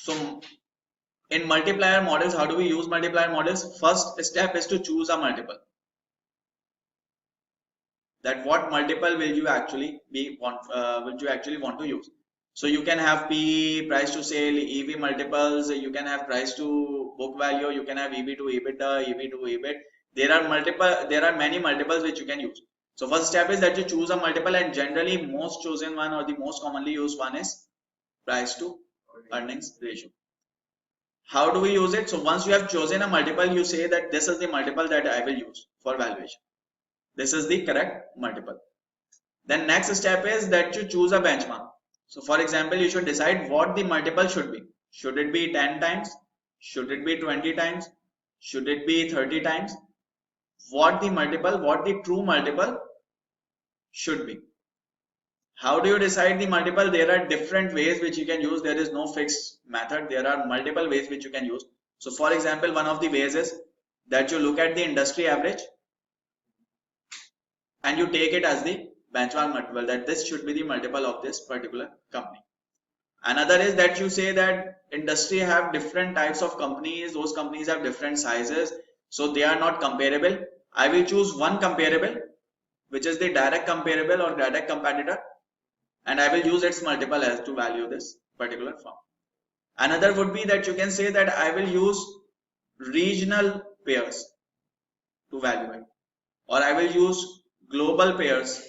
So in multiplier models, how do we use multiplier models? First step is to choose a multiple. That what multiple will you actually want to use. So you can have P, price to sale, EV multiples, you can have price to book value, you can have EV to EBITDA, EV to EBIT. There are many multiples which you can use. So first step is that you choose a multiple, and generally most chosen one or the most commonly used one is price to earnings ratio. How do we use it? So once you have chosen a multiple, you say that this is the multiple that I will use for valuation. This is the correct multiple. Then next step is that you choose a benchmark. So for example, you should decide what the multiple should be. Should it be 10 times? Should it be 20 times? Should it be 30 times? What the true multiple should be. How do you decide the multiple? There are different ways which you can use. There is no fixed method. There are multiple ways which you can use. So for example, one of the ways is that you look at the industry average and you take it as the benchmark multiple, that this should be the multiple of this particular company. Another is that you say that industry have different types of companies, those companies have different sizes, so they are not comparable. I will choose one comparable, which is the direct comparable or direct competitor, and I will use its multiple as to value this particular firm. Another would be that you can say that I will use regional pairs to value it, or I will use global pairs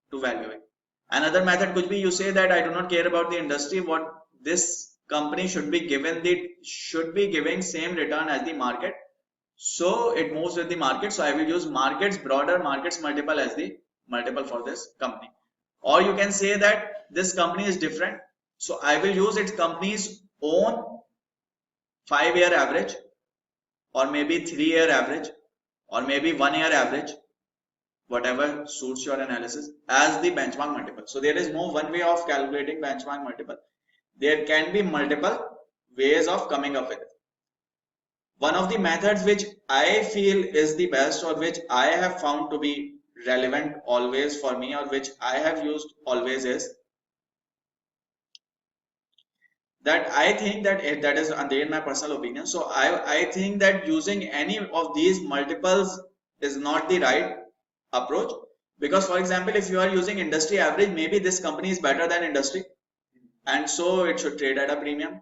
to value it. Another method could be you say that I do not care about the industry, what this company should be giving same return as the market, so it moves with the market, so I will use broader markets multiple as the multiple for this company. Or you can say that this company is different, so I will use its company's own 5-year average, or maybe 3-year average, or maybe 1-year average, whatever suits your analysis, as the benchmark multiple. So there is no one way of calculating benchmark multiple. There can be multiple ways of coming up with it. One of the methods which I feel is the best, or which I have found to be relevant always for me, or which I have used always, is that I think that that is again my personal opinion. So I think that using any of these multiples is not the right approach, because for example, if you are using industry average, maybe this company is better than industry and so it should trade at a premium.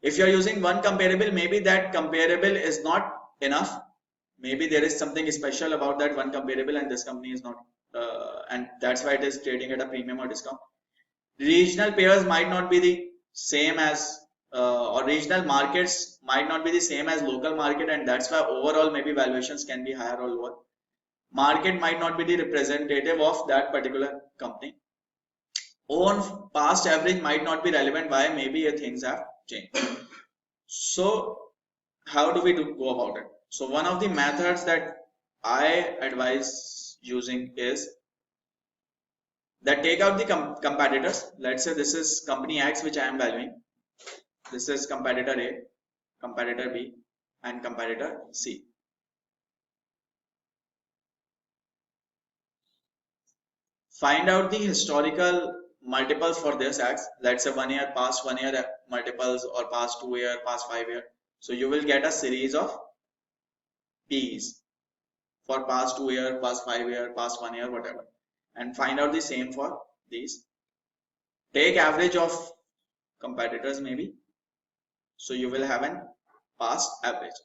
If you are using one comparable, maybe that comparable is not enough, maybe there is something special about that one comparable and this company is not, and that's why it is trading at a premium or discount. Regional pairs might not be the same as or regional markets might not be the same as local market, and that's why overall maybe valuations can be higher or lower. Market might not be the representative of that particular company. Own past average might not be relevant, why maybe things have changed. So how do we go about it? So one of the methods that I advise using is that take out the competitors. Let's say this is company X which I am valuing. This is competitor A, competitor B, and competitor C. Find out the historical multiples for this X. Let's say 1 year, past 1 year multiples, or past 2 year, past 5 year. So you will get a series of P's for past 2 year, past 5 year, past 1 year, whatever. And find out the same for these. Take average of competitors maybe. So you will have an past average.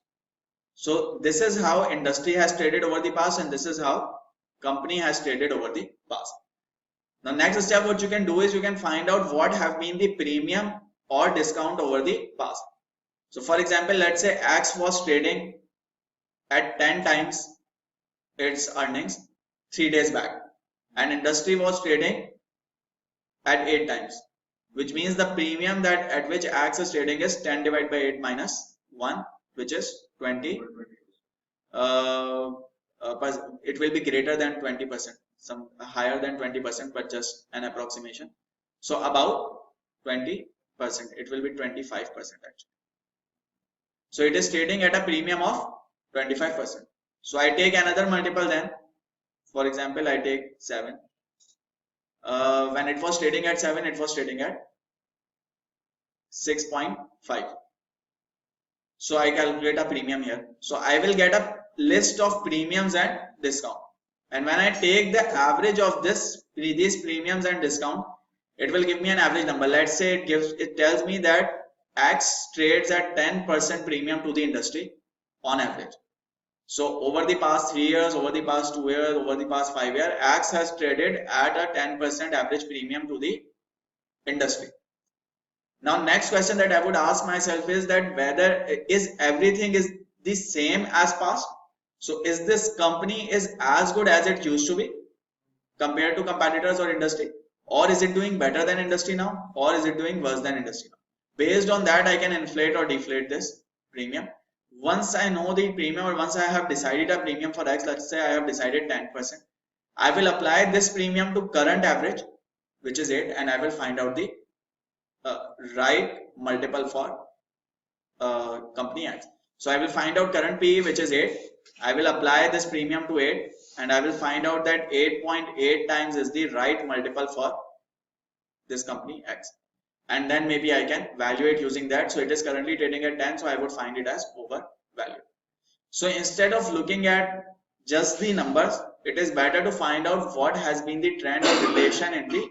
So this is how industry has traded over the past, and this is how company has traded over the past. The next step what you can do is you can find out what have been the premium or discount over the past. So for example, let's say X was trading at 10 times its earnings 3 days back, and industry was trading at 8 times, which means the premium that at which X is trading is 10 divided by 8 minus 1, which is 20. It will be greater than 20%, some higher than 20%, but just an approximation. So about 20%, it will be 25% actually. So it is trading at a premium of 25%. So I take another multiple then. For example, I take 7. When it was trading at 7, it was trading at 6.5. So I calculate a premium here. So I will get a list of premiums and discount. And when I take the average of these premiums and discount, it will give me an average number. Let's say it tells me that X trades at 10% premium to the industry on average. So over the past 3 years, over the past 2 years, over the past 5 years, X has traded at a 10% average premium to the industry. Now next question that I would ask myself is that whether everything is the same as past. So is this company is as good as it used to be compared to competitors or industry, or is it doing better than industry now, or is it doing worse than industry now? Based on that, I can inflate or deflate this premium. Once I know the premium, or once I have decided a premium for X, let's say I have decided 10%, I will apply this premium to current average, which is 8, and I will find out the right multiple for company X. So I will find out current PE, which is 8. I will apply this premium to 8, and I will find out that 8.8 times is the right multiple for this company X. And then maybe I can evaluate using that. So it is currently trading at 10, so I would find it as overvalued. So instead of looking at just the numbers, it is better to find out what has been the trend or relation in the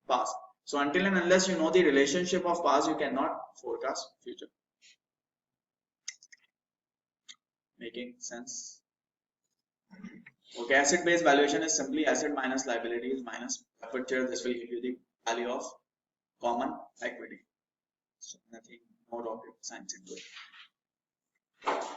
past. So until and unless you know the relationship of past, you cannot forecast future. Making sense? Okay, asset-based valuation is simply asset minus liabilities minus profit share. This will give you the value of common equity. So nothing more rocket science into it.